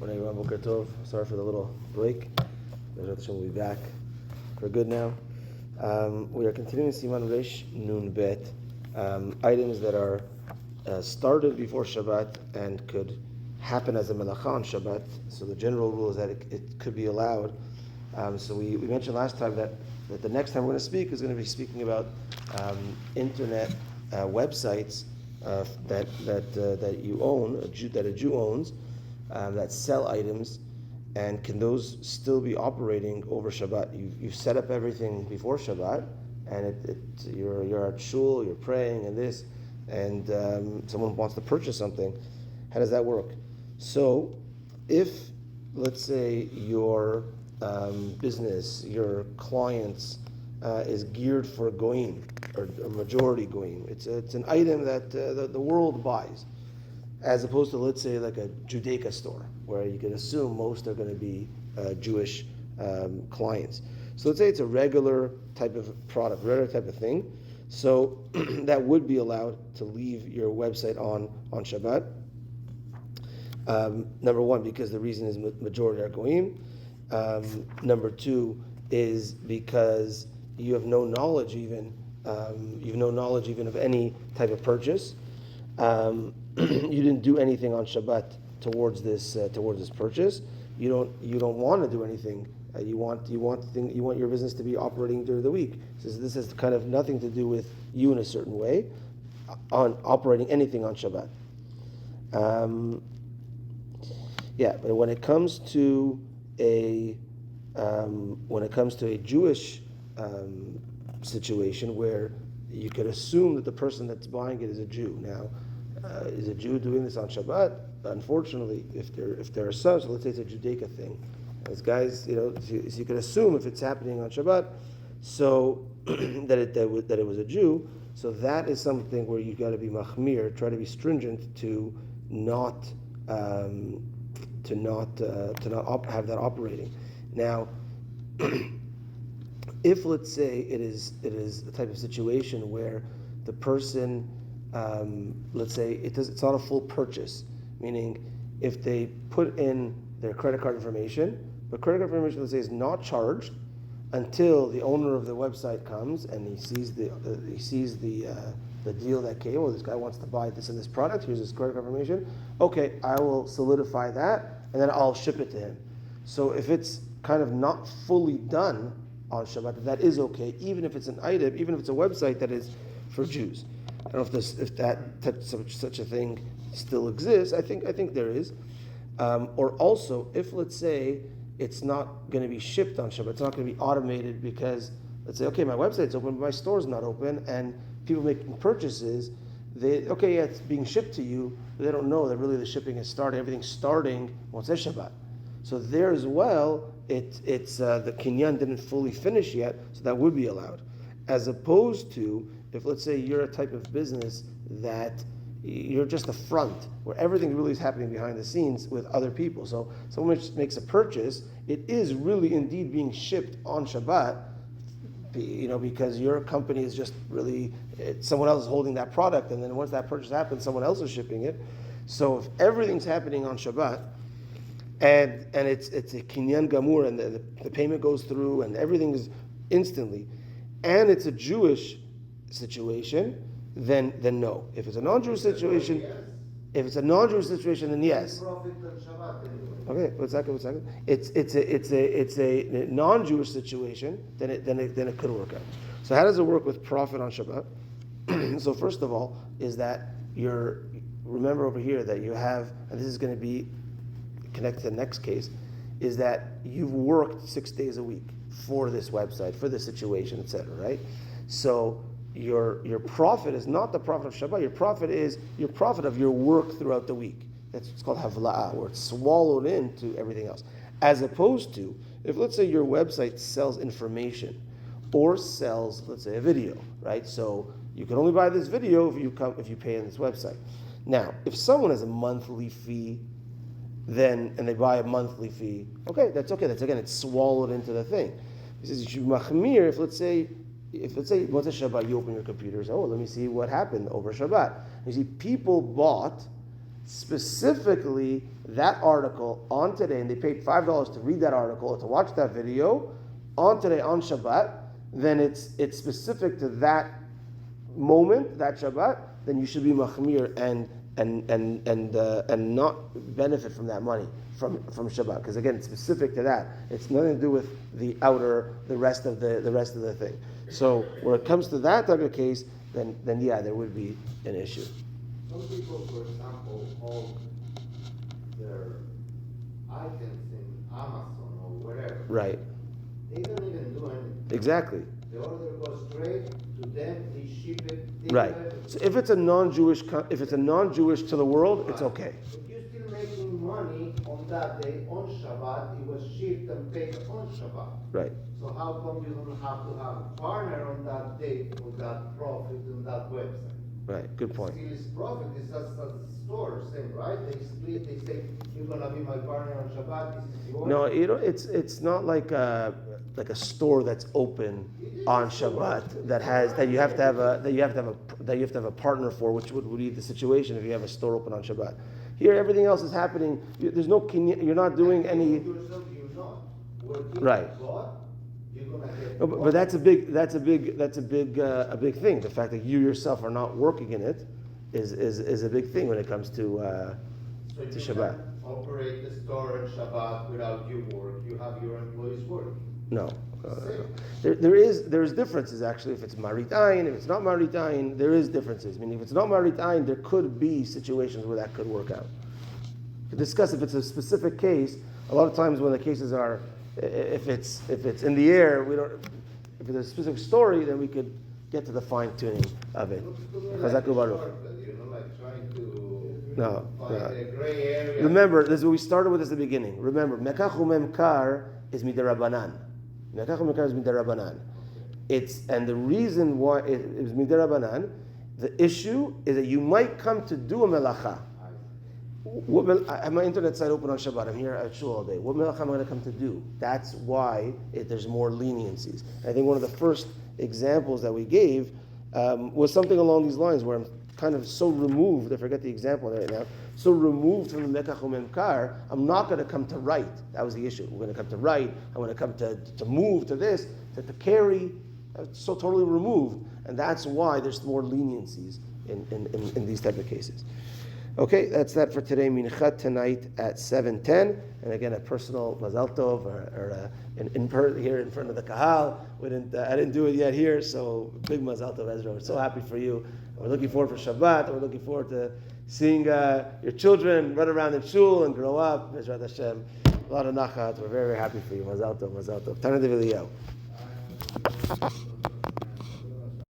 Morning, everyone. Boker Tov. Sorry for the little break. We'll be back for good now. We are continuing Siman Resh Nun Bet, items that are started before Shabbat and could happen as a melacha on Shabbat. So the general rule is that it could be allowed. So we mentioned last time that the next time we're going to speak is going to be speaking about internet websites that you own, that a Jew owns, that sell items, and can those still be operating over Shabbat? You've set up everything before Shabbat, and you're at shul, you're praying, and this, and someone wants to purchase something. How does that work? So, if let's say your business, your clients is geared for goyim or majority goyim, it's an item that the world buys, as opposed to, let's say, like a Judaica store, where you can assume most are going to be Jewish clients. So let's say it's a regular type of product, regular type of thing. So that would be allowed to leave your website on Shabbat. Number one, because the reason is majority are goyim. Number two is because you have no knowledge even of any type of purchase. You didn't do anything on Shabbat towards this purchase. You don't want to do anything. You want your business to be operating during the week. So this has kind of nothing to do with you in a certain way on operating anything on Shabbat. But when it comes to a Jewish situation where you could assume that the person that's buying it is a Jew. Now, is a Jew doing this on Shabbat? Unfortunately, if there are some, so let's say it's a Judaica thing. As guys, so you can assume if it's happening on Shabbat, so that it was a Jew. So that is something where you got to be machmir, try to be stringent to not have that operating. Now, if let's say it is a type of situation where the person, let's say it's not a full purchase, meaning if they put in their credit card information, but credit card information, let's say, is not charged until the owner of the website comes and he sees the deal that came. Well, this guy wants to buy this and this product. Here's his credit card information. Okay, I will solidify that and then I'll ship it to him. So if it's kind of not fully done on Shabbat, that is okay, even if it's an item, even if it's a website that is for Jews. I don't know if such a thing still exists. I think there is. Or also, if let's say it's not going to be shipped on Shabbat, it's not going to be automated because let's say, okay, my website's open, but my store's not open, and people making purchases, it's being shipped to you, but they don't know that really the shipping is starting. Everything's starting once it's Shabbat. So there as well, it's the kinyan didn't fully finish yet, so that would be allowed. As opposed to if let's say you're a type of business that you're just a front where everything really is happening behind the scenes with other people. So someone makes a purchase, it is really indeed being shipped on Shabbat, because your company is just really, someone else is holding that product, and then once that purchase happens, someone else is shipping it. So if everything's happening on Shabbat, and it's a kinyan gamur, and the payment goes through, and everything is instantly, and it's a Jewish situation, then no. If it's a non-Jewish situation, then yes. Okay, one second. It's a non-Jewish situation, then it could work out. So how does it work with profit on Shabbat? So first of all, is that remember over here that you have, and this is going to be connected to the next case, is that you've worked 6 days a week for this website, for this situation, etc. Right? So your profit is not the profit of Shabbat. Your profit is your profit of your work throughout the week. It's called havla'ah, where it's swallowed into everything else. As opposed to, if let's say your website sells information or sells, let's say, a video, right? So you can only buy this video if you pay on this website. Now, if someone has a monthly fee, and they buy a monthly fee, okay, that's okay. That's again, it's swallowed into the thing. He says you should machmir if let's say once a Shabbat you open your computers, let me see what happened over Shabbat. You see, people bought specifically that article on today, and they paid $5 to read that article or to watch that video on today on Shabbat, then it's specific to that moment, that Shabbat. Then you should be machmir and not benefit from that money from Shabbat, because again, it's specific to that. It's nothing to do with the rest of the thing. So when it comes to that type of case, then yeah, there would be an issue. Some people, for example, hold their items in Amazon or wherever. Right. They don't even do anything. Exactly. The order goes straight to them. They ship it. Right. So if it's a non-Jewish to the world, it's okay. But you're still making money on that day on Shabbat. It was shipped and paid on Shabbat. Right. So how come you don't have to have a partner on that day for that profit on that website? Right. Good point. Still is profit. It's just as the store same, right? They split. They say you're gonna be my partner on Shabbat. This is yours. No, it's not like a store that's open on Shabbat that you have to have a partner for, which would be the situation if you have a store open on Shabbat. Here, everything else is happening. There's no you're not doing any. Yourself, you're not working. Right. God, you're gonna get. No, but that's a big thing. The fact that you yourself are not working in it is a big thing when it comes to Shabbat. Can operate the store on Shabbat without you work. You have your employees working. No. There's differences actually. If it's marit ayin, if it's not marit ayin, there is differences. I mean, if it's not marit ayin, there could be situations where that could work out. To discuss if it's a specific case, a lot of times when the cases are, if it's in the air, we don't. If it's a specific story, then we could get to the fine tuning of it. Chazaku Baruch. Like trying to No. find a gray area. Remember, this is what we started with at the beginning. Remember, mekach u'memkar is midirabanan. Mekach u'memkar is midirabanan. And the reason why it is midirabanan, the issue is that you might come to do a melacha. I have my internet site open on Shabbat. I'm here at Shul all day. What melacha am I going to come to do? That's why there's more leniencies. I think one of the first examples that we gave was something along these lines where I'm kind of so removed, I forget the example right now, so removed from the Mekach u'Memkar, I'm not going to come to write. That was the issue. We're going to come to write. I'm going to come to move to this, to carry. So totally removed. And that's why there's more leniencies in these type of cases. Okay, that's that for today. Mincha tonight at 7:10, and again a personal mazal tov or here in front of the kahal. I didn't do it yet here, so big mazal tov, Ezra. We're so happy for you. We're looking forward for Shabbat. We're looking forward to seeing your children run around in shul and grow up. Bezrat Hashem, a lot of nachat. We're very, very happy for you. Mazal tov, mazal tov. Tana de V'Eliyahu.